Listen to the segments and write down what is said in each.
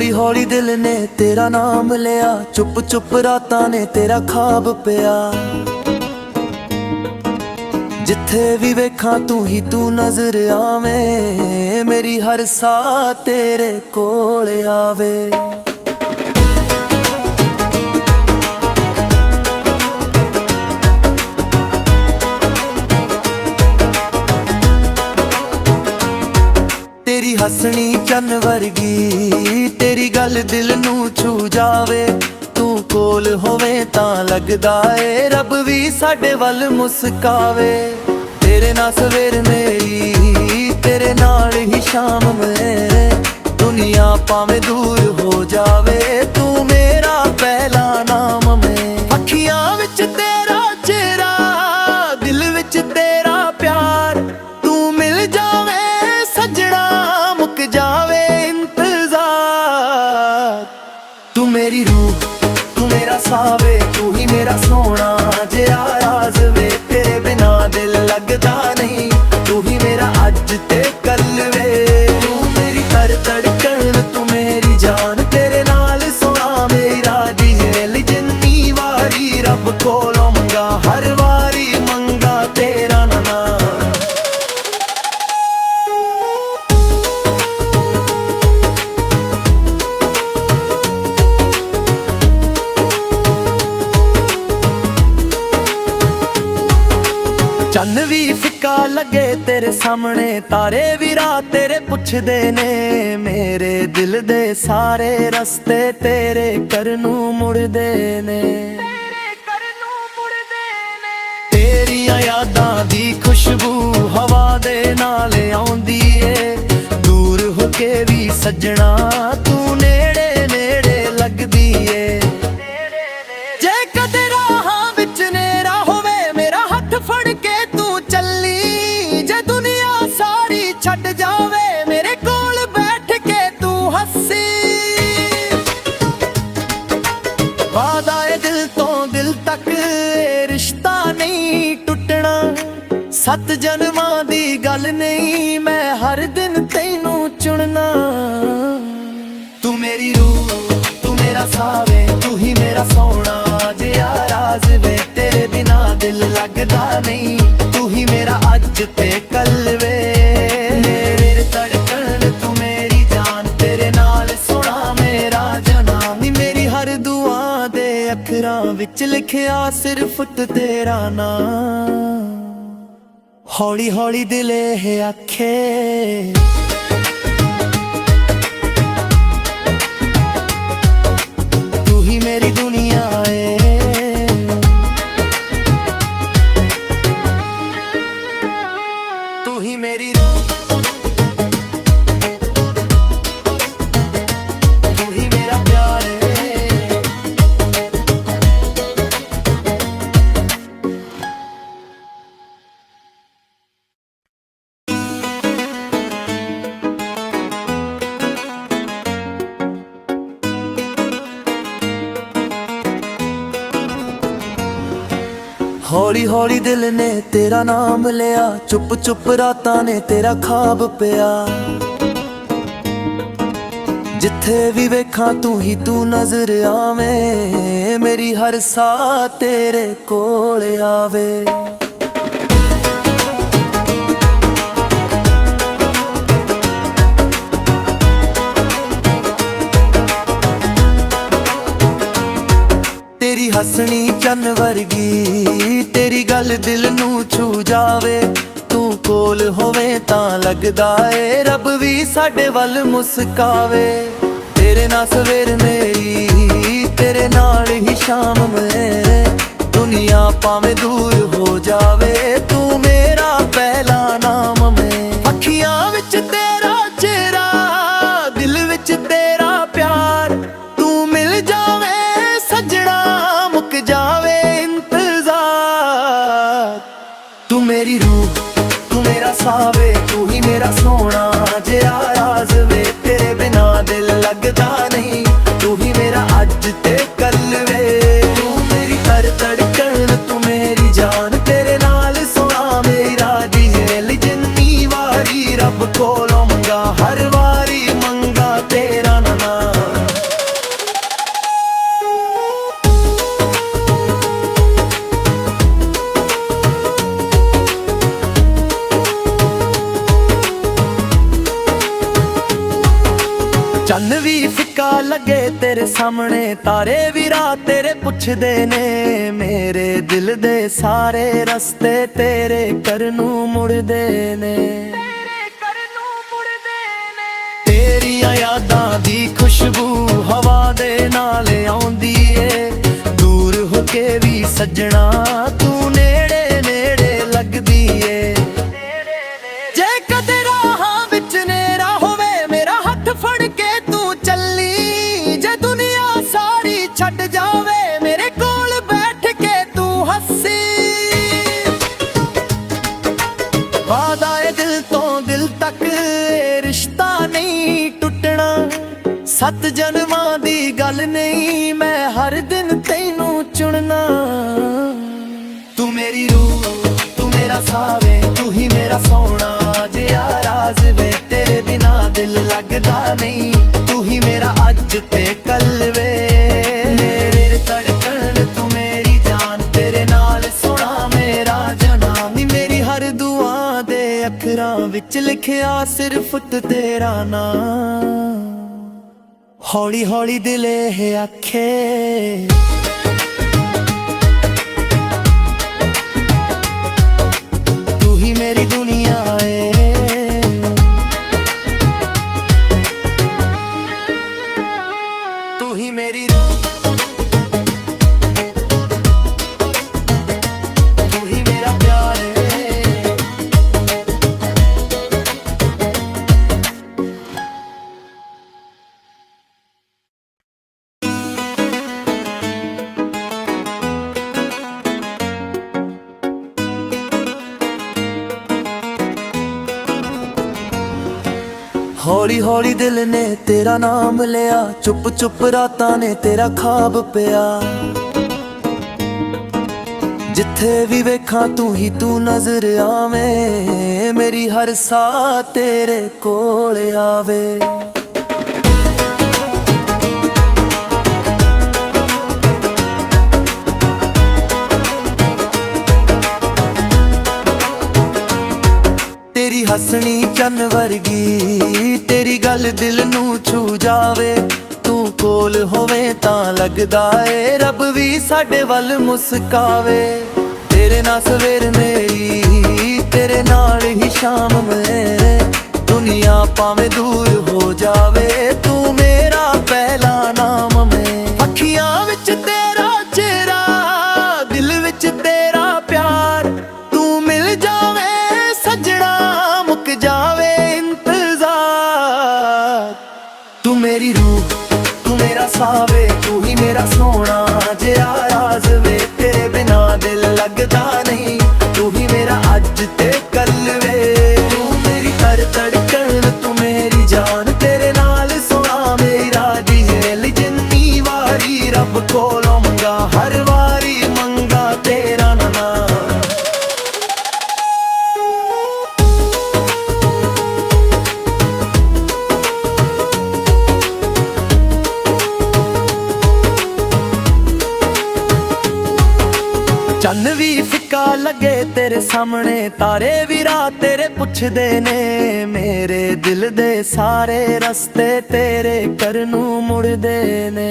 ਹੌਲੀ ਹੌਲੀ ਦਿਲ ਨੇ ਤੇਰਾ ਨਾਮ ਲਿਆ, ਚੁੱਪ ਚੁੱਪ ਰਾਤਾਂ ਨੇ ਤੇਰਾ ਖਾਬ ਪਿਆ। ਜਿੱਥੇ ਵੀ ਵੇਖਾਂ ਤੂੰ ਹੀ ਤੂੰ ਨਜ਼ਰ ਆਵੇਂ, ਮੇਰੀ ਹਰ ਸਾਹ ਤੇਰੇ ਕੋਲ ਆਵੇ। ਤੇਰੀ ਹੱਸਣੀ ਚੰਨ ਵਰਗੀ, ਤੇਰੀ ਗੱਲ ਦਿਲ ਨੂੰ ਛੂ ਜਾਵੇ। ਤੂੰ ਕੋਲ ਹੋਵੇਂ ਤਾਂ ਲੱਗਦਾ ਏ ਰੱਬ ਵੀ ਸਾਡੇ ਵੱਲ ਮੁਸਕਾਵੇ। ਤੇਰੇ ਨਾਲ ਸਵੇਰ ਮੇਰੀ, ਤੇਰੇ ਨਾਲ ਹੀ ਸ਼ਾਮ ਮੇਰੇ। ਦੁਨੀਆ ਭਾਵੇਂ ਦੂਰ ਹੋ ਜਾਵੇ, ਤੂੰ ਮੇਰਾ ਪਹਿਲਾ ਨਾਮ ਮੈਂ। ਅੱਖੀਆਂ ਵਿੱਚ ਤੇਰਾ ਚਿਹਰਾ, ਦਿਲ ਵਿੱਚ ਤੇਰਾ ਪਿਆਰ। ਤੂੰ ਮਿਲ ਜਾਵੇਂ ਸੱਜਣਾ, ਮੁੱਕ ਜਾਵੇ ਇੰਤਜ਼ਾਰ। ਤੂੰ ਮੇਰੀ ਰੂਹ, ਤੂੰ ਮੇਰਾ ਸਾਵੇ, ਤੂੰ ਹੀ ਮੇਰਾ ਸੋਹਣਾ ਜਿਹਾ ਰਾਜ਼ ਵੇ। ਤੇਰੇ ਬਿਨਾ ਦਿਲ ਲੱਗਦਾ ਨਹੀਂ, ਤੂੰ ਹੀ ਮੇਰਾ ਅੱਜ ਤੇ ਕੱਲ ਵੇ। ਤੂੰ ਮੇਰੀ ਹਰ ਧੜਕਣ, ਤੂੰ ਮੇਰੀ ਜਾਨ। ਤੇਰੇ ਨਾਲ ਸੋਹਣਾ ਮੇਰਾ ਦਿਲ, ਜਿੰਨੀ ਵਾਰੀ ਰੱਬ ਕੋਲੋਂ ਮੰਗਾ, ਹਰ ਵਾਰੀ ਮੰਗਾ ਤੇਰਾ ਨਾਮ। ਚੰਨ ਵੀ ਫਿੱਕਾ ਲੱਗੇ ਤੇਰੇ ਸਾਹਮਣੇ, ਤਾਰੇ ਵੀ ਰਾਤ ਤੇਰੇ ਪੁੱਛਦੇ ਨੇ। ਮੇਰੇ ਦਿਲ ਦੇ ਸਾਰੇ ਰਸਤੇ ਤੇਰੇ ਘਰ ਨੂੰ ਮੁੜਦੇ ਨੇ। ਤੇਰੀਆਂ ਯਾਦਾਂ ਦੀ ਖੁਸ਼ਬੂ ਹਵਾ ਦੇ ਨਾਲ ਆਉਂਦੀ ਏ। ਦੂਰ ਹੋ ਕੇ ਵੀ ਸੱਜਣਾ ਤੂੰ ਨੇੜੇ ਨੇੜੇ ਲੱਗਦੀ ਏ। ਜੇ ਕਦੇ ਰਾਹਾਂ ਵਿੱਚ ਨੇਰਾ ਹੋਵੇ, ਮੇਰਾ ਹੱਥ ਫੜ ਕੇ ਤੂੰ ਚੱਲੀ। ਜੇ ਦੁਨੀਆ ਸਾਰੀ ਛੱਡ ਜਾਵੇ, ਮੇਰੇ ਕੋਲ ਬੈਠ ਕੇ ਤੂੰ ਹੱਸੀ। ਵਾਦਾ ਏ ਦਿਲ ਤੋਂ ਦਿਲ ਤੱਕ, ਇਹ ਰਿਸ਼ਤਾ ਨਹੀਂ ਟੁੱਟਣਾ। 7 ਜਨਮਾਂ ਦੀ ਗੱਲ ਨਹੀਂ, ਮੈਂ ਹਰ ਦਿਨ ਤੈਨੂੰ ਚੁਣਨਾ। ਤੂੰ ਮੇਰੀ ਰੂਹ, ਤੂੰ ਮੇਰਾ ਸਾਵੇ, ਤੂੰ ਹੀ ਮੇਰਾ ਸੋਹਣਾ ਜਿਹਾ ਰਾਜ਼ ਵੇ। ਤੇਰੇ ਬਿਨਾ ਦਿਲ ਲੱਗਦਾ ਨਹੀਂ, ਤੂੰ ਹੀ ਮੇਰਾ ਅੱਜ ਤੇ ਕੱਲ ਵੇ। ਮੇਰੇ ਧੜਕਣ, ਤੂੰ ਮੇਰੀ ਜਾਨ। ਤੇਰੇ ਨਾਲ ਸੋਹਣਾ ਮੇਰਾ ਜਨਾਮ। ਨੀ ਮੇਰੀ ਹਰ ਦੁਆ ਦੇ ਅੱਖਰਾਂ ਵਿੱਚ ਲਿਖਿਆ ਸਿਰਫ ਤੇਰਾ ਨਾਮ। ਹੌਲੀ ਹੌਲੀ ਦਿਲ ਇਹ ਆਖੇ, ਤੂੰ ਹੀ ਮੇਰੀ ਦੁਨੀਆ ਏ। ਤੂੰ ਹੀ ਮੇਰੀ ਰੂਹ, ਤੂੰ ਹੀ ਮੇਰਾ ਪਿਆਰ ਏ। ਹੌਲੀ ਹੌਲੀ ਦਿਲ ਨੇ ਤੇਰਾ ਨਾਮ ਲਿਆ, ਚੁੱਪ ਚੁੱਪ ਰਾਤਾਂ ਨੇ ਤੇਰਾ ਖਾਬ ਪਿਆ। ਜਿੱਥੇ ਵੀ ਵੇਖਾਂ ਤੂੰ ਹੀ ਤੂੰ ਨਜ਼ਰ ਆਵੇਂ, ਮੇਰੀ ਹਰ ਸਾਹ ਤੇਰੇ ਕੋਲ ਆਵੇ। ਤੇਰੀ ਹੱਸਣੀ ਚੰਨ ਵਰਗੀ, ਤੇਰੀ ਗੱਲ ਦਿਲ ਨੂੰ ਛੂ ਜਾਵੇ। ਤੂੰ ਕੋਲ ਹੋਵੇਂ ਤਾਂ ਲੱਗਦਾ ਏ ਰੱਬ ਵੀ ਸਾਡੇ ਵੱਲ ਮੁਸਕਾਵੇ। ਤੇਰੇ ਨਾਲ ਸਵੇਰ ਮੇਰੀ, ਤੇਰੇ ਨਾਲ ਹੀ ਸ਼ਾਮ ਮੇਰੇ। ਦੁਨੀਆ ਭਾਵੇਂ ਦੂਰ ਹੋ ਜਾਵੇ, ਤੂੰ ਮੇਰਾ ਪਹਿਲਾ ਨਾਮ ਮੈਂ। ਅੱਖੀਆਂ ਵਿੱਚ ਤੇਰਾ ਚਿਹਰਾ, ਦਿਲ ਵਿੱਚ ਤੇਰਾ ਪਿਆਰ। ਤੂੰ ਮਿਲ ਜਾਵੇਂ ਸੱਜਣਾ, ਮੁੱਕ ਜਾਵੇ ਇੰਤਜ਼ਾਰ। ਤੂੰ ਮੇਰੀ ਰੂਹ, ਤੂੰ ਮੇਰਾ ਸਾਵੇ, ਤੂੰ ਹੀ ਮੇਰਾ ਸੋਹਣਾ ਜਿਹਾ ਰਾਜ਼ ਵੇ। ਤੇਰੇ ਬਿਨਾ ਦਿਲ ਲੱਗਦਾ ਨਹੀਂ, ਤੂੰ ਹੀ ਮੇਰਾ ਅੱਜ ਤੇ ਕੱਲ ਵੇ। ਤੂੰ ਮੇਰੀ ਹਰ ਧੜਕਣ, ਤੂੰ ਮੇਰੀ ਜਾਨ। ਤੇਰੇ ਨਾਲ ਸੋਹਣਾ ਮੇਰਾ ਦਿਲ, ਜਿੰਨੀ ਵਾਰੀ ਰੱਬ ਕੋਲੋਂ ਮੰਗਾ, ਹਰ ਵਾਰੀ ਮੰਗਾ ਤੇਰਾ ਨਾਮ। लगे तेरे सामने तारे भी रात तेरे पुछदे ने मेरे दिल दे सारे रस्ते तेरे घर नू मुड़दे ने तेरियां यादां दी खुशबू हवा दे नाल आउंदी ए दूर होके भी सजना तू नेड़े नेड़े लगदी ए जे कदे राहां विच नेरा होवे मेरा हथ फड़ के तू चली जे दुनिया सारी छड्ड जावे मेरे कोल बैठ के तू हस्सी वादा ए दिल तो दिल तक ए रिश्ता नहीं टुटना सत जन्मां दी गल नहीं मैं हर दिन तैनू चुनना तू मेरी रूह तू मेरा सावे तू ही मेरा सोना जिया राज वे तेरे बिना दिल लगदा नहीं तू ही मेरा अज ते कल वे मेरे धड़कन तू मेरी जान तेरे नाल सोना मेरा जनाम नी मेरी हर दुआ दे अखरां विच लिखिया सिर्फ तेरा नाम हौली हौली दिले है आखे तू ही मेरी दुनिया है तू ही मेरी तू ही मेरा प्यार है हौली हौली दिल ने तेरा नाम लिया चुप चुप रातां ने तेरा ख्वाब पिया जिथे भी वेखां तू ही तू नजर आवे मेरी हर सा तेरे कोल आवे तेरी हसनी चन्न वर्गी तेरी गल दिल नू छू जावे तू कोल होवे तां लगदा ए रब भी साडे वल मुस्कावे तेरे नाल सवेर मेरी तेरे नाल ही शाम मेरे दुनिया भावें दूर हो जावे तू मेरा पहला नाम में अखियां विच तेरा चेहरा दिल विच तेरा प्यार तू मिल जावे सजना मुक जावे इंतजार तू मेरी रूह तू मेरा सावे तू ही मेरा सोना जिया राज वे तेरे बिना दिल लगदा नहीं तू ही मेरा अज ते कल वे तू मेरी हर धड़कन तू मेरी जान तेरे नाल सोना मेरा दिल जिन्नी वारी रब कोलों मंगा हर वारी मंगा तेरा नाम चन्न भी फिक्का लगे तेरे सामने तारे भी रात तेरे पुछदे ने मेरे दिल दे सारे रस्ते तेरे घर नू मुड़दे ने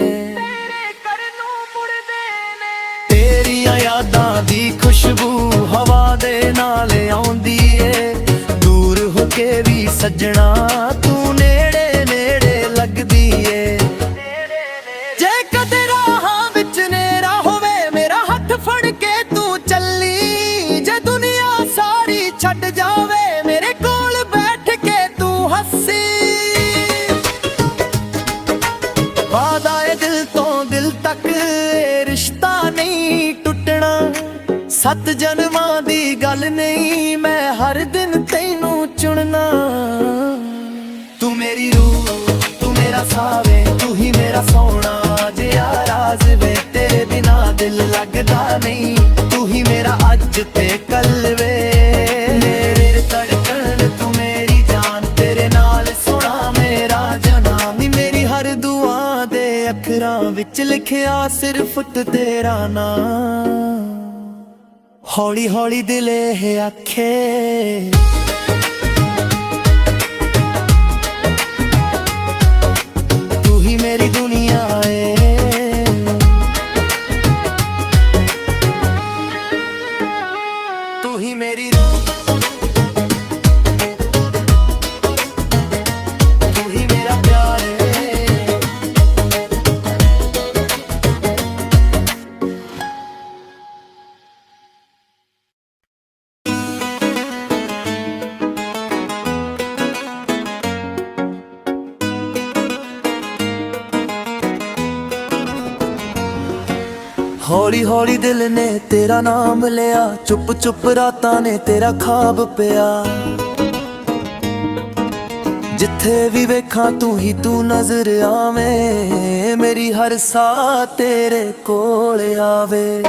तेरियां यादां दी खुशबू हवा दे नाल आउंदी ए दूर होके भी सजना तू नेड़े नेड़े लगदी ए जे कदे राहां विच नेरा होवे मेरा हथ फड़ के तू चली जे दुनिया सारी छड्ड जावे मेरे कोल बैठ के तू हस्सी वादा ए दिल तो दिल तक ए रिश्ता नहीं टुटना सत जन्मां दी गल नहीं मैं हर दिन तैनू चुनना तू मेरी रूह तू मेरा सावे तू ही मेरा सोना जिया राज वे तेरे बिना दिल लगदा नहीं तू ही मेरा अज ते कल वे मेरे धड़कन तू मेरी जान तेरे नाल सोना मेरा जनाम नी मेरी हर दुआ दे अखरां विच लिखिया सिर्फ तेरा नाम हौली हौली दिले है आखे तू ही मेरी दुनिया ਹੌਲੀ ਹੌਲੀ ਦਿਲ ਨੇ ਤੇਰਾ ਨਾਮ ਲਿਆ, ਚੁੱਪ ਚੁੱਪ ਰਾਤਾਂ ਨੇ ਤੇਰਾ ਖਾਬ ਪਿਆ। ਜਿੱਥੇ ਵੀ ਵੇਖਾਂ ਤੂੰ ਹੀ ਤੂੰ ਨਜ਼ਰ ਆਵੇਂ, ਮੇਰੀ ਹਰ ਸਾਹ ਤੇਰੇ ਕੋਲ ਆਵੇ।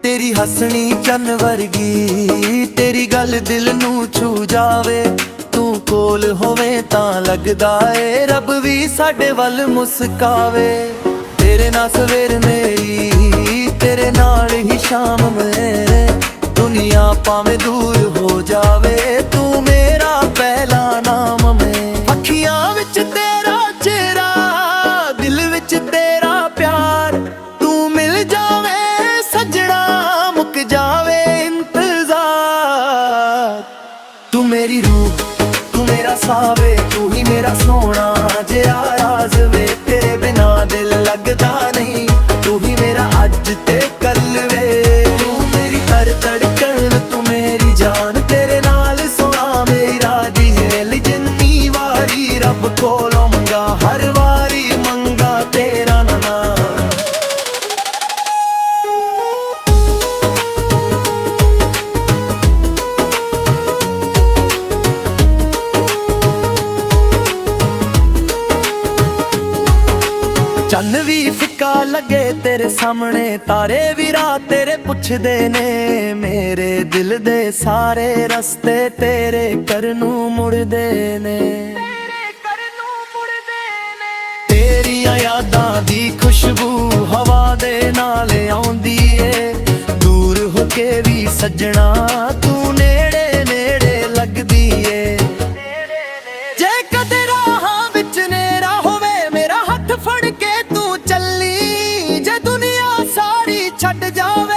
ਤੇਰੀ ਹੱਸਣੀ ਚੰਨ ਵਰਗੀ, ਤੇਰੀ ਗੱਲ ਦਿਲ ਨੂੰ ਛੂ ਜਾਵੇ। ਤੂੰ ਕੋਲ ਹੋਵੇਂ ਤਾਂ ਲੱਗਦਾ ਏ ਰੱਬ ਵੀ ਸਾਡੇ ਵੱਲ ਮੁਸਕਾਵੇ। ਤੇਰੇ ਨਾਲ ਸਵੇਰ ਮੇਰੀ, ਤੇਰੇ ਨਾਲ ਹੀ ਸ਼ਾਮ ਮੇਰੇ। ਦੁਨੀਆ ਭਾਵੇਂ ਦੂਰ ਹੋ ਜਾਵੇ, ਤੂੰ ਮੇਰਾ ਪਹਿਲਾ ਨਾਮ ਮੈਂ। ਅੱਖੀਆਂ ਵਿੱਚ ਤੇਰਾ ਚਿਹਰਾ, ਦਿਲ ਵਿੱਚ ਤੇਰਾ ਪਿਆਰ। ਤੂੰ ਮਿਲ ਜਾਵੇਂ ਸੱਜਣਾ, ਮੁੱਕ ਜਾਵੇ ਇੰਤਜ਼ਾਰ। ਤੂੰ ਮੇਰੀ ਰੂਹ, ਤੂੰ ਮੇਰਾ ਸਾਵੇ, ਤੂੰ ਹੀ ਮੇਰਾ ਸੋਹਣਾ ਜਿਹਾ ਰਾਜ਼ ਵੇ। ਤੇਰੇ ਬਿਨਾ ਦਿਲ ਲੱਗਦਾ ਨਹੀਂ, ਤੂੰ ਹੀ ਮੇਰਾ ਅੱਜ ਤੇ ਕੱਲ ਵੇ। ਤੂੰ ਮੇਰੀ ਹਰ ਧੜਕਣ, ਤੂੰ ਮੇਰੀ ਜਾਨ। ਤੇਰੇ ਨਾਲ ਸੋਹਣਾ ਮੇਰਾ ਦਿਲ, ਜਿੰਨੀ ਵਾਰੀ ਰੱਬ ਕੋਲੋਂ ਮੰਗਾ, ਹਰ ਵਾਰੀ ਮੰਗਾ ਤੇਰਾ ਨਾਮ। ਚੰਨ ਵੀ ਫਿੱਕਾ ਲੱਗੇ ਤੇਰੇ ਸਾਹਮਣੇ, ਤਾਰੇ ਵੀ ਰਾਤ ਤੇਰੇ ਪੁੱਛਦੇ ਨੇ। ਮੇਰੇ ਦਿਲ ਦੇ ਸਾਰੇ ਰਸਤੇ ਤੇਰੇ ਘਰ ਨੂੰ ਮੁੜਦੇ ਨੇ। ਤੇਰੀਆਂ ਯਾਦਾਂ ਦੀ ਖੁਸ਼ਬੂ ਹਵਾ ਦੇ ਨਾਲ ਆਉਂਦੀ ਏ। ਦੂਰ ਹੋ ਕੇ ਵੀ ਸੱਜਣਾ ਤੂੰ ਨੇੜੇ ਨੇੜੇ ਲੱਗਦੀ ਏ। ਜੇ ਕਦੇ ਰਾਹਾਂ ਵਿੱਚ ਨੇਰਾ ਹੋਵੇ, ਮੇਰਾ ਹੱਥ ਫੜ ਕੇ ਤੂੰ ਚੱਲੀ। ਜੇ ਦੁਨੀਆ ਸਾਰੀ ਛੱਡ ਜਾਵੇ,